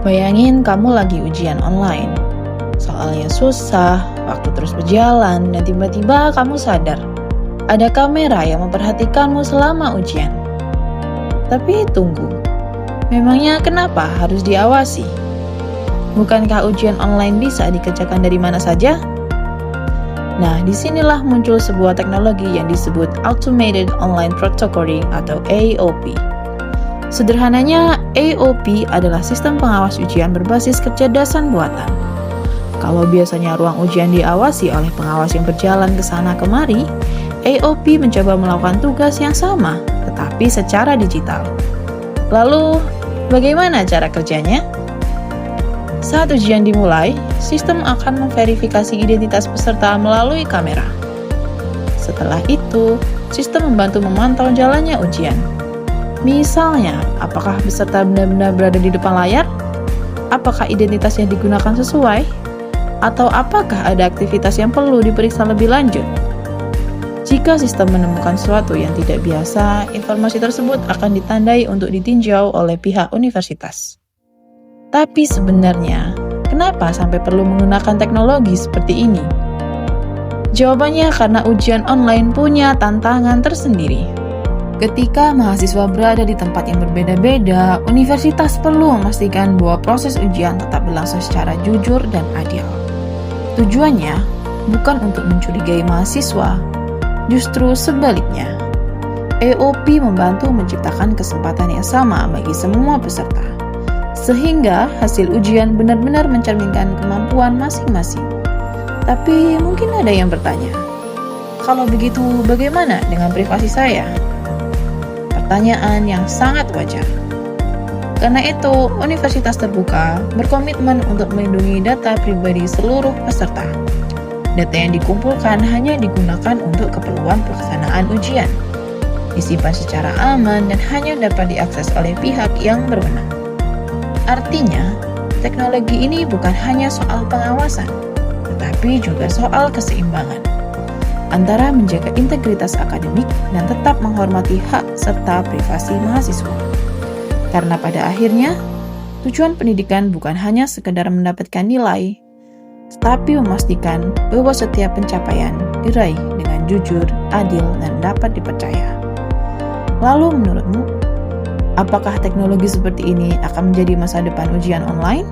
Bayangin kamu lagi ujian online. Soalnya susah, waktu terus berjalan, dan tiba-tiba kamu sadar ada kamera yang memperhatikanmu selama ujian. Tapi tunggu, memangnya kenapa harus diawasi? Bukankah ujian online bisa dikerjakan dari mana saja? Nah, disinilah muncul sebuah teknologi yang disebut Automated Online Protocoling atau AOP. Sederhananya, AOP adalah sistem pengawas ujian berbasis kecerdasan buatan. Kalau biasanya ruang ujian diawasi oleh pengawas yang berjalan ke sana kemari, AOP mencoba melakukan tugas yang sama, tetapi secara digital. Lalu, bagaimana cara kerjanya? Saat ujian dimulai, sistem akan memverifikasi identitas peserta melalui kamera. Setelah itu, sistem membantu memantau jalannya ujian. Misalnya, apakah peserta benar-benar berada di depan layar? Apakah identitas yang digunakan sesuai? Atau apakah ada aktivitas yang perlu diperiksa lebih lanjut? Jika sistem menemukan sesuatu yang tidak biasa, informasi tersebut akan ditandai untuk ditinjau oleh pihak universitas. Tapi sebenarnya, kenapa sampai perlu menggunakan teknologi seperti ini? Jawabannya karena ujian online punya tantangan tersendiri. Ketika mahasiswa berada di tempat yang berbeda-beda, universitas perlu memastikan bahwa proses ujian tetap berlangsung secara jujur dan adil. Tujuannya bukan untuk mencurigai mahasiswa, justru sebaliknya. AOP membantu menciptakan kesempatan yang sama bagi semua peserta, sehingga hasil ujian benar-benar mencerminkan kemampuan masing-masing. Tapi mungkin ada yang bertanya, kalau begitu bagaimana dengan privasi saya? Pertanyaan yang sangat wajar. Karena itu, universitas terbuka berkomitmen untuk melindungi data pribadi seluruh peserta. Data yang dikumpulkan hanya digunakan untuk keperluan pelaksanaan ujian, disimpan secara aman dan hanya dapat diakses oleh pihak yang berwenang. Artinya, teknologi ini bukan hanya soal pengawasan, tetapi juga soal keseimbangan antara menjaga integritas akademik dan tetap menghormati hak serta privasi mahasiswa. Karena pada akhirnya, tujuan pendidikan bukan hanya sekedar mendapatkan nilai, tetapi memastikan bahwa setiap pencapaian diraih dengan jujur, adil, dan dapat dipercaya. Lalu menurutmu, apakah teknologi seperti ini akan menjadi masa depan ujian online?